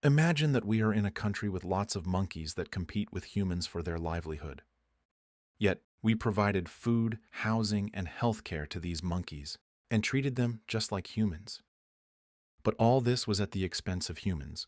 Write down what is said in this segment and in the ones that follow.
Imagine that we are in a country with lots of monkeys that compete with humans for their livelihood. Yet, we provided food, housing, and health care to these monkeys and treated them just like humans. But all this was at the expense of humans.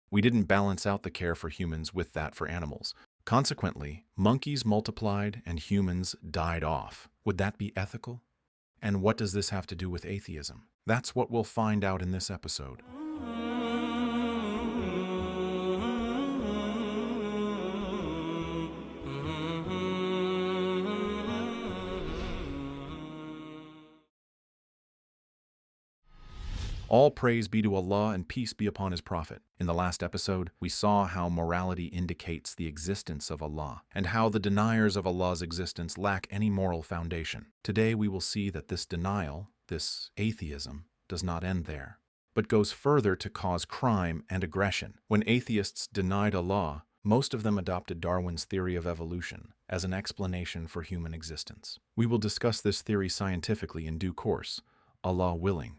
We didn't balance out the care for humans with that for animals. Consequently, monkeys multiplied and humans died off. Would that be ethical? And what does this have to do with atheism? That's what we'll find out in this episode. All praise be to Allah and peace be upon His Prophet. In the last episode, we saw how morality indicates the existence of Allah, and how the deniers of Allah's existence lack any moral foundation. Today we will see that this denial, this atheism, does not end there, but goes further to cause crime and aggression. When atheists denied Allah, most of them adopted Darwin's theory of evolution as an explanation for human existence. We will discuss this theory scientifically in due course, Allah willing.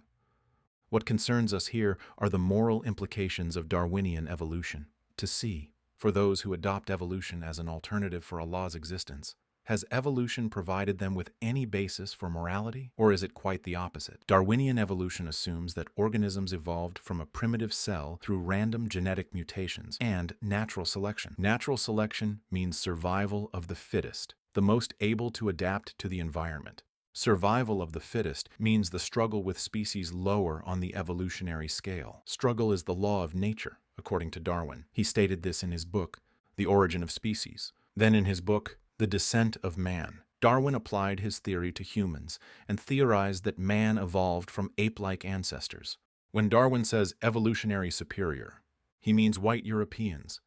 What concerns us here are the moral implications of Darwinian evolution. To see, for those who adopt evolution as an alternative for Allah's existence, has evolution provided them with any basis for morality, or is it quite the opposite? Darwinian evolution assumes that organisms evolved from a primitive cell through random genetic mutations and natural selection. Natural selection means survival of the fittest, the most able to adapt to the environment. Survival of the fittest means the struggle with species lower on the evolutionary scale. Struggle is the law of nature, according to Darwin. He stated this in his book, The Origin of Species. Then in his book, The Descent of Man, Darwin applied his theory to humans and theorized that man evolved from ape-like ancestors. When Darwin says evolutionary superior, he means white Europeans.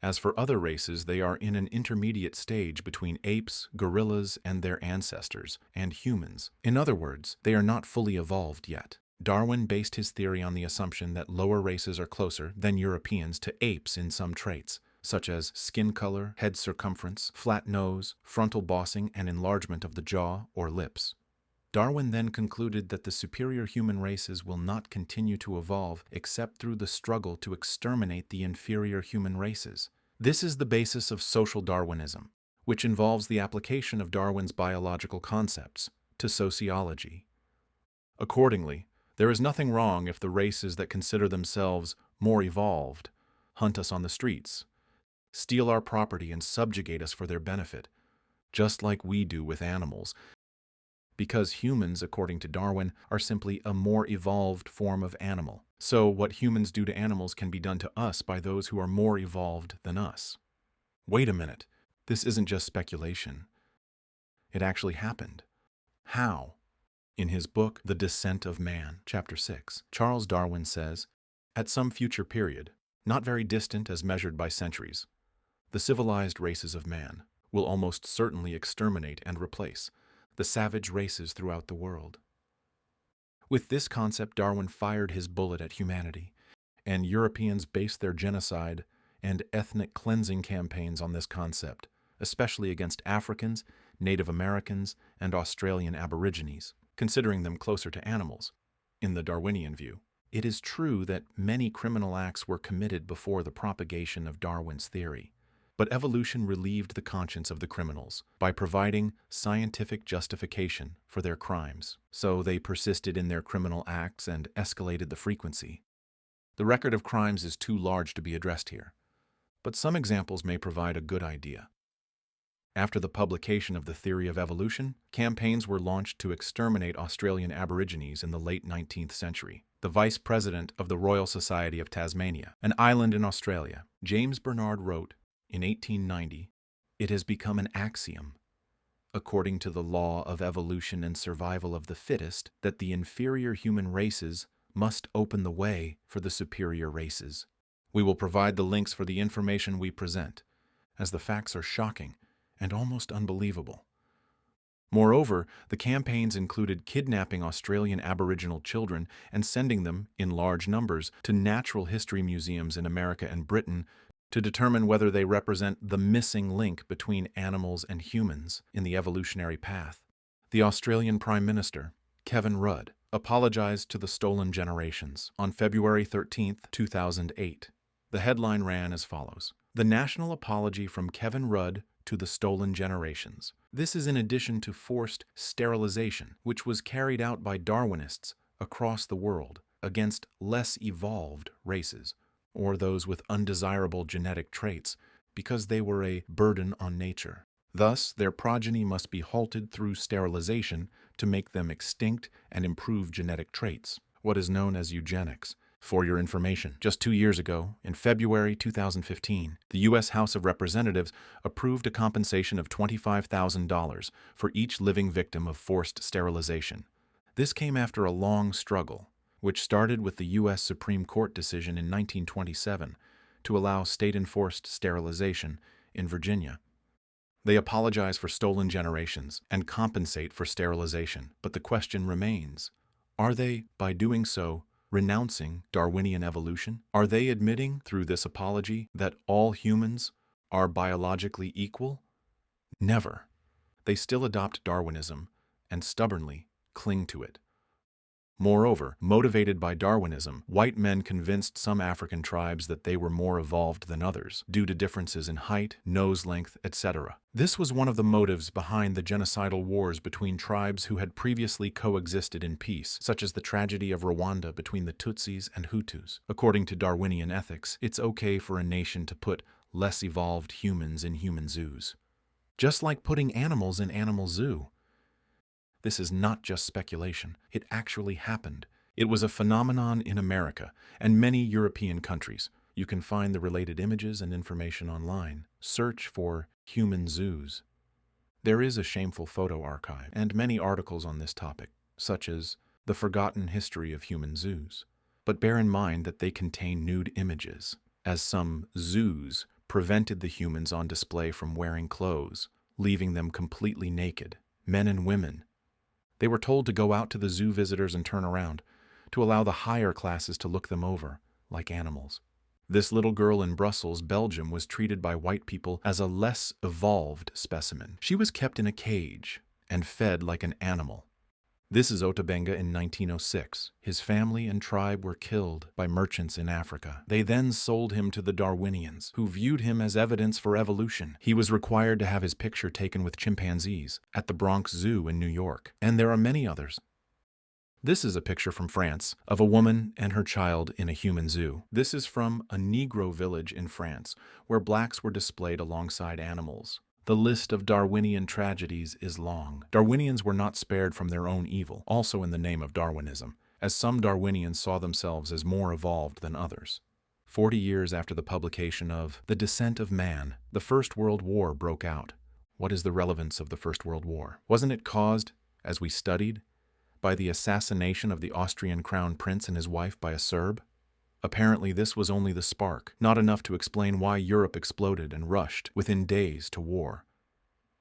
As for other races, they are in an intermediate stage between apes, gorillas, and their ancestors, and humans. In other words, they are not fully evolved yet. Darwin based his theory on the assumption that lower races are closer than Europeans to apes in some traits, such as skin color, head circumference, flat nose, frontal bossing, and enlargement of the jaw or lips. Darwin then concluded that the superior human races will not continue to evolve except through the struggle to exterminate the inferior human races. This is the basis of social Darwinism, which involves the application of Darwin's biological concepts to sociology. Accordingly, there is nothing wrong if the races that consider themselves more evolved hunt us on the streets, steal our property, and subjugate us for their benefit, just like we do with animals, because humans, according to Darwin, are simply a more evolved form of animal. So what humans do to animals can be done to us by those who are more evolved than us. Wait a minute, this isn't just speculation. It actually happened. How? In his book, The Descent of Man, Chapter 6, Charles Darwin says, at some future period, not very distant as measured by centuries, the civilized races of man will almost certainly exterminate and replace the savage races throughout the world. With this concept, Darwin fired his bullet at humanity, and Europeans based their genocide and ethnic cleansing campaigns on this concept, especially against Africans, Native Americans, and Australian Aborigines, considering them closer to animals. In the Darwinian view, it is true that many criminal acts were committed before the propagation of Darwin's theory. But evolution relieved the conscience of the criminals by providing scientific justification for their crimes. So they persisted in their criminal acts and escalated the frequency. The record of crimes is too large to be addressed here, but some examples may provide a good idea. After the publication of the theory of evolution, campaigns were launched to exterminate Australian Aborigines in the late 19th century. The vice president of the Royal Society of Tasmania, an island in Australia, James Barnard, wrote, in 1890, it has become an axiom, according to the law of evolution and survival of the fittest, that the inferior human races must open the way for the superior races. We will provide the links for the information we present, as the facts are shocking and almost unbelievable. Moreover, the campaigns included kidnapping Australian Aboriginal children and sending them, in large numbers, to natural history museums in America and Britain to determine whether they represent the missing link between animals and humans in the evolutionary path. The Australian Prime Minister, Kevin Rudd, apologized to the stolen generations on February 13, 2008. The headline ran as follows: "The National Apology from Kevin Rudd to the Stolen Generations." This is in addition to forced sterilization, which was carried out by Darwinists across the world against less evolved races, or those with undesirable genetic traits, because they were a burden on nature. Thus, their progeny must be halted through sterilization to make them extinct and improve genetic traits, what is known as eugenics. For your information, just 2 years ago, in February 2015, the U.S. House of Representatives approved a compensation of $25,000 for each living victim of forced sterilization. This came after a long struggle, which started with the U.S. Supreme Court decision in 1927 to allow state-enforced sterilization in Virginia. They apologize for stolen generations and compensate for sterilization, but the question remains: are they, by doing so, renouncing Darwinian evolution? Are they admitting through this apology that all humans are biologically equal? Never. They still adopt Darwinism and stubbornly cling to it. Moreover, motivated by Darwinism, white men convinced some African tribes that they were more evolved than others, due to differences in height, nose length, etc. This was one of the motives behind the genocidal wars between tribes who had previously coexisted in peace, such as the tragedy of Rwanda between the Tutsis and Hutus. According to Darwinian ethics, it's okay for a nation to put less evolved humans in human zoos, just like putting animals in animal zoo. This is not just speculation. It actually happened. It was a phenomenon in America and many European countries. You can find the related images and information online. Search for human zoos. There is a shameful photo archive and many articles on this topic, such as The Forgotten History of Human Zoos. But bear in mind that they contain nude images, as some zoos prevented the humans on display from wearing clothes, leaving them completely naked, men and women. They were told to go out to the zoo visitors and turn around, to allow the higher classes to look them over, like animals. This little girl in Brussels, Belgium, was treated by white people as a less evolved specimen. She was kept in a cage and fed like an animal. This is Otabenga in 1906. His family and tribe were killed by merchants in Africa. They then sold him to the Darwinians, who viewed him as evidence for evolution. He was required to have his picture taken with chimpanzees at the Bronx Zoo in New York, and there are many others. This is a picture from France of a woman and her child in a human zoo. This is from a Negro village in France, where blacks were displayed alongside animals. The list of Darwinian tragedies is long. Darwinians were not spared from their own evil, also in the name of Darwinism, as some Darwinians saw themselves as more evolved than others. 40 years after the publication of The Descent of Man, the First World War broke out. What is the relevance of the First World War? Wasn't it caused, as we studied, by the assassination of the Austrian crown prince and his wife by a Serb? Apparently this was only the spark, not enough to explain why Europe exploded and rushed within days to war.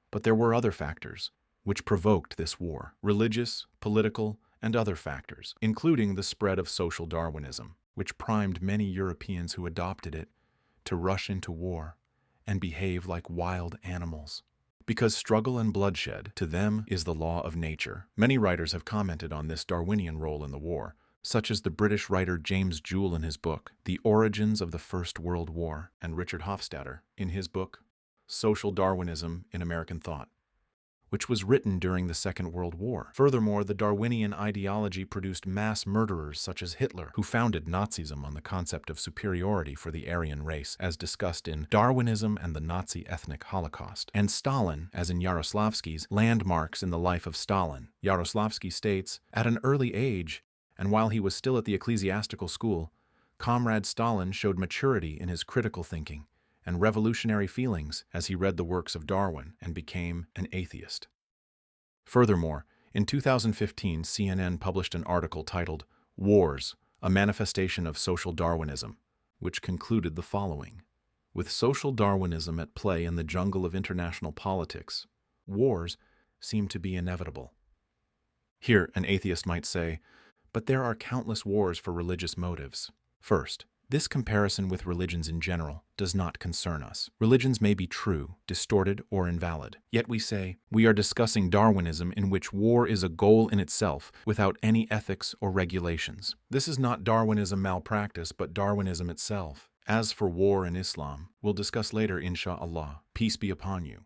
But there were other factors which provoked this war: religious, political, and other factors, including the spread of social Darwinism, which primed many Europeans who adopted it to rush into war and behave like wild animals. Because struggle and bloodshed, to them, is the law of nature. Many writers have commented on this Darwinian role in the war, such as the British writer James Joule in his book, The Origins of the First World War, and Richard Hofstadter in his book, Social Darwinism in American Thought, which was written during the Second World War. Furthermore, the Darwinian ideology produced mass murderers such as Hitler, who founded Nazism on the concept of superiority for the Aryan race, as discussed in Darwinism and the Nazi Ethnic Holocaust, and Stalin, as in Yaroslavsky's Landmarks in the Life of Stalin. Yaroslavsky states, at an early age, and while he was still at the ecclesiastical school, Comrade Stalin showed maturity in his critical thinking and revolutionary feelings as he read the works of Darwin and became an atheist. Furthermore, in 2015, CNN published an article titled Wars, a Manifestation of Social Darwinism, which concluded the following: with social Darwinism at play in the jungle of international politics, wars seem to be inevitable. Here, an atheist might say, but there are countless wars for religious motives. First, This comparison with religions in general does not concern us. Religions may be true, distorted, or invalid. Yet we say, we are discussing Darwinism in which war is a goal in itself without any ethics or regulations. This is not Darwinism malpractice, but Darwinism itself. As for war and Islam, we'll discuss later, inshallah. Peace be upon you.